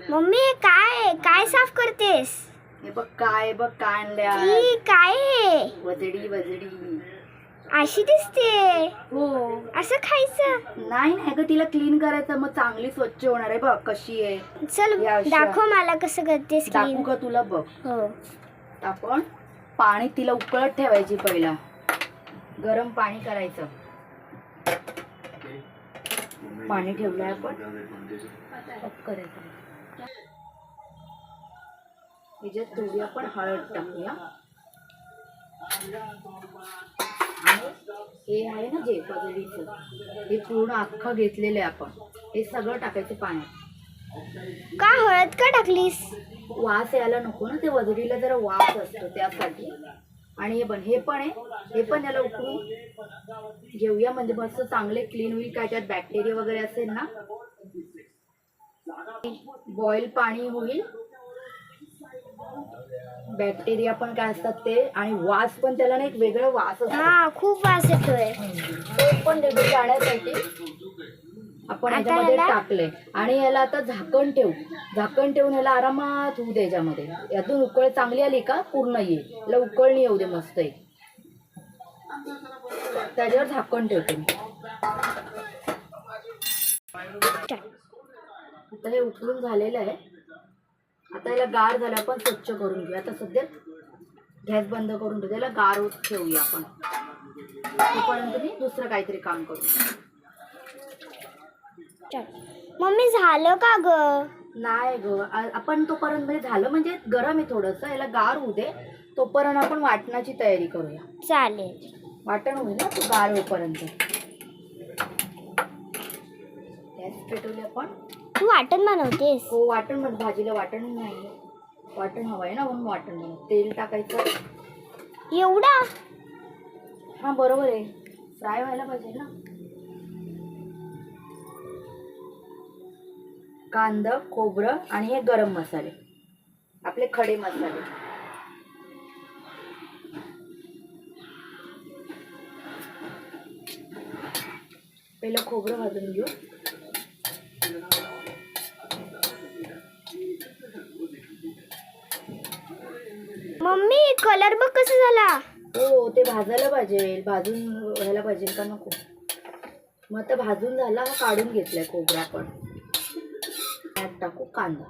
Mummy काय काय साफ करतेस? हे बघ काय आणल्या. ई काय आहे? वजडी अशी दिसते. हो. असं खायचं नाही नाही ग, तिला क्लीन करायचं, मग चांगली स्वच्छ होणार आहे. बघ कशी आहे. चल या अशा. दाखव मला कसं करतेस दाखवू clean. का तुला? बघ हो आपण पाणी तिला उकळत ठेवायची. पहिला गरम पाणी करायचं. पाणी ठेवलंय आपण. ऑफ करायचं. ह्याच्यात थोडी आपण हळद टाकूया. हे आहे ना जे वजडीचं, हे पूर्ण अख्खं घेतलेलं आहे आपण. हे सगळं टाकायचं पाण्यात. का हळद का टाकलीस? वास यायला नको ना, ते वजडीला जरा वास असतो त्यासाठी. आणि हे पण आहे, हे पण याला उकळून घेऊया, म्हणजे मस्त चांगले क्लीन होईल. काय त्यात बॅक्टेरिया वगैरे असेल ना. बॉईल पाणी होईल. बॅक्टेरिया पण काय असतात ते, आणि वास पण त्याला ना एक वेगळा वास असतो. हा खूप वास येतोय. तो पण निघून जाण्यासाठी आपण याच्यामध्ये टाकलंय. आणि याला आता झाकण ठेवून याला आरामात होऊ दे. याच्यामध्ये यातून उकळ चांगली आली का पूर्ण येईल. याला उकळणी येऊ दे मस्त एक. त्याच्यावर झाकण ठेवते मी. आता हे उकळून झालेलं आहे. आता याला गार झालं, आपण स्वच्छ करून घेऊ. आता सध्या गॅस बंद करून ठेवू. याला गार होत ठेवूया आपण. तोपर्यंत मी दुसरं काहीतरी काम करू. मम्मी झालं का ग? नाही ग, आपण तोपर्यंत म्हणजे झालं, म्हणजे गरम आहे थोडंसं. याला गार होऊ दे. तोपर्यंत आपण वाटणाची तयारी करूया. चालेल. वाटण होईल ना तो गार होईपर्यंत. गॅस पेटवली आपण. तू वाटण बनवतेस? हो वाटण बनव. भाजीला वाटण नाही, वाटण हवं आहे ना, म्हणून वाटण बनव. तेल टाकायचं एवढा? हा बरोबर आहे, फ्राय व्हायला पाहिजे ना. कांदा, खोबरं आणि हे गरम मसाले, आपले खडे मसाले. पहिलं खोबरं भाजून घेऊ. मम्मी कलर बघ कसा झाला. हो ते भाजायला पाहिजे, भाजून व्हायला पाहिजे का नको. मग आता भाजून झाला, हा काढून घेतलाय खोबरा आपण. त्यात टाकू कांदा.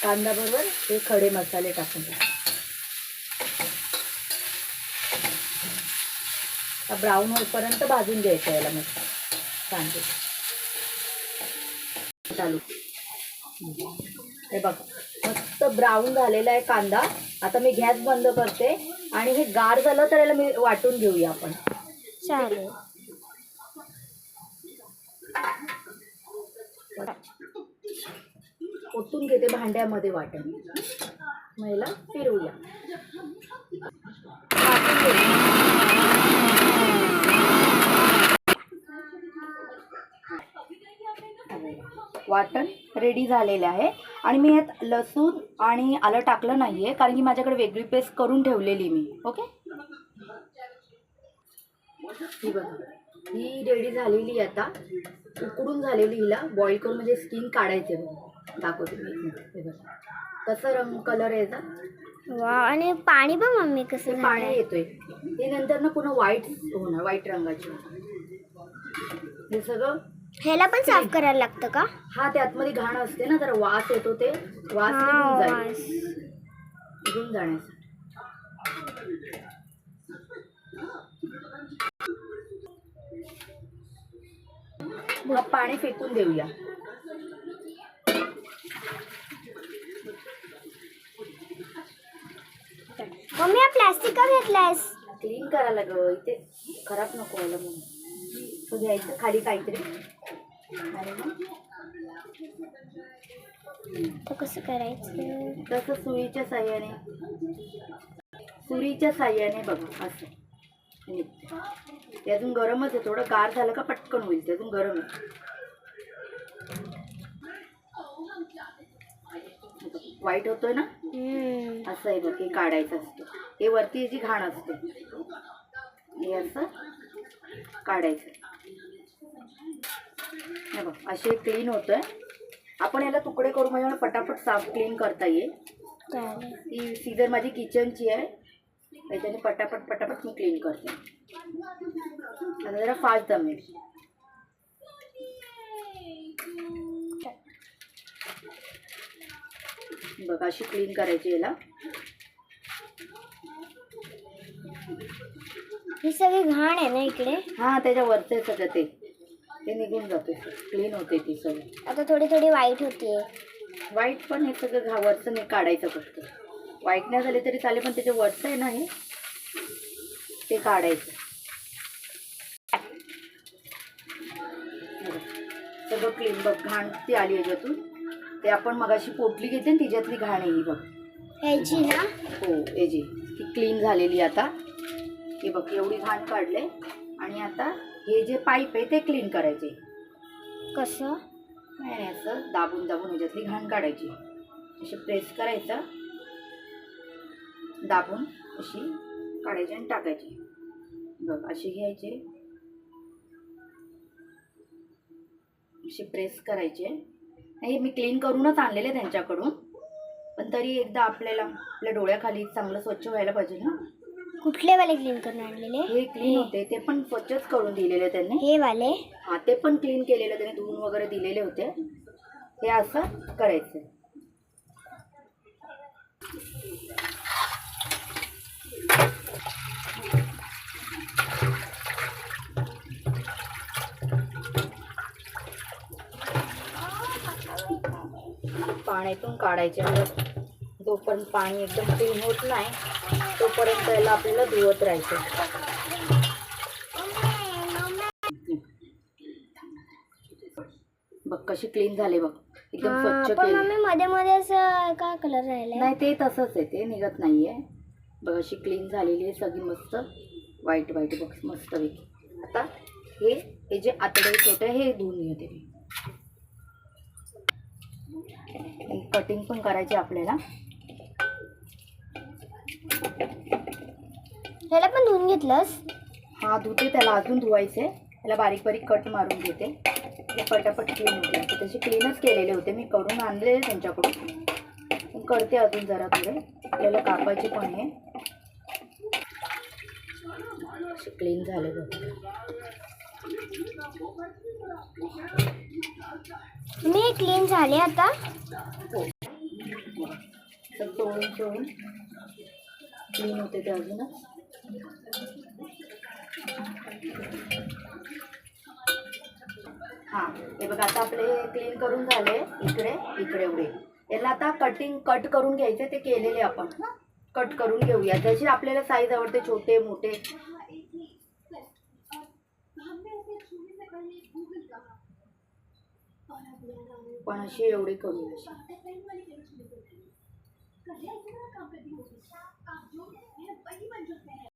कांदा बरोबर हे खडे मसाले टाकून द्या. ब्राऊन होईपर्यंत भाजून घ्यायचं याला मस्त कांदे. चालू. हे बघा मस्त ब्राऊन झालेला आहे कांदा. आता मी गॅस बंद करते आणि हे गार झालं तर याला मी वाटून घेऊया आपण. चालेल. ओतून घेते भांड्यामध्ये वाटण. मग याला फिरवूया. वाटण रेडी झालेलं आहे. आणि मी यात लसूण आणि आलं टाकलं नाही आहे, कारण की माझ्याकडे वेगळी पेस्ट करून ठेवलेली मी. ओके, ही बघा ही रेडी झालेली. आता उकडून झालेली, हिला बॉईल करून म्हणजे स्किन काढायचे. बघा दाखवते मी. हे बघा कसं रंग कलर आहे याचा. वा, आणि पाणी बघ मम्मी कसं पाणी झालंय. येतोय. ते नंतर ना पुन्हा व्हाईट होणार, व्हाईट रंगाची. हे सगळं ह्याला पण साफ करायला लागतं का? हा ते आतमध्ये घाण असते ना, जरा वास येतो. ते वास निघून जाण्यासाठी. मग पाणी फेकून देऊया. मम्मी हा प्लास्टिक का घेतलायस? क्लीन करायला ग, इथे खराब नको व्हायला म्हणून. तो घ्यायचं खाली काहीतरी. आणि मग तर कसं करायचं? तसं सुरीच्या साह्याने बघा असं. ते अजून गरमच आहे, थोडं गार झालं का पटकन होईल. ते अजून गरम आहे. व्हाईट होतोय ना, असं आहे बघ. हे काढायचं असतं. हे वरती जी घाण असते हे असं काढायचं. हे बघ असे क्लीन होतंय. आपण याला तुकडे करू म्हणजे मला पटापट साफ क्लीन करता येईल. चालेल. ही सीझर माझी किचनची आहे, त्याच्याने पटापट पटापट मी क्लीन करते. आता जरा फास्ट जमेल. बघ अशी क्लीन करायची याला. ही सगळी घाण आहे ना इकडे. हा त्याच्यावरचं आहे सगळं ते निघून जाते, क्लीन होते ती सगळी. आता थोडी थोडी वाईट होतीये. वाईट पण हे सगळं वरचं नाही काढायचं फक्त. वाईट नाही झाले तरी चालेल पण त्याच्या वरचं आहे ना हे ते काढायचं. सगळं क्लीन बघ. घाण ती आली याच्यातून. ते आपण मगाशी पोटली घेते ना तिच्यातली घाण आहे ही बघ. ह्याची ना. हो याची ती क्लीन झालेली. आता हे बघ एवढी घाण काढले. आणि आता हे जे पाईप आहे ते क्लीन करायचे. कसं? नाही असं दाबून दाबून ह्याच्यातली घाण काढायची. अशी प्रेस करायचं, दाबून अशी काढायची आणि टाकायची. बघ अशी घ्यायचे, अशी प्रेस करायचे. नाही मी क्लीन करूनच आणलेले त्यांच्याकडून, पण तरी एकदा आपल्या डोळ्याखाली चांगलं स्वच्छ व्हायला पाहिजे ना. कुठले वाले क्लीन करून आणलेले? हे क्लीन होते ते पण स्वच्छच करून दिलेले त्यांनी. हे वाले? हा ते पण क्लीन केलेलं त्यांनी, धुवून वगैरे दिलेले होते. हे असं करायचं. पाण्यातून काढायचे. जोपर्यंत पाणी एकदम क्लीन होत नाही तोपर्यंत त्याला आपल्याला धुवत राहायचं. बघ कशी क्लीन झाले बघ, एकदम स्वच्छ पण केली. मम्मी मध्ये मध्ये असं काय कलर राहिलाय? नाही ते तसंच आहे, ते निघत नाहीये. बघ अशी क्लीन झालेली आहे सगळी मस्त व्हाईट व्हाईट बघ मस्त पैकी. आता हे जे आतडे छोटे हे धुवून घेते मी. कटिंग पण करायची आपल्याला. ह्याला पण धुवून घेतलंस? हा धुते, त्याला अजून धुवायचे. त्याला बारीक बारीक कट मारून घेते. हे पटापट क्लीन होते. तसे क्लीनच केलेले होते मी, करून आणलेले त्यांच्याकडून. पण करते अजून जरा थोडे. आपल्याला कापायचे पण आहे. असे क्लीन झाले बघ. मी क्लीन झाले आता. हो चोळून चोळून क्लीन होते ते अजूनच. हां हे बघा आता आपले क्लीन करून झाले. इकडे इकडे एवढे. याला आता कट करून घ्यायचे. ते केलेले आपण कट करून घेऊया. जशी आपल्याला साईज आवडते, छोटे मोठे. पण अशी एवढी करूया.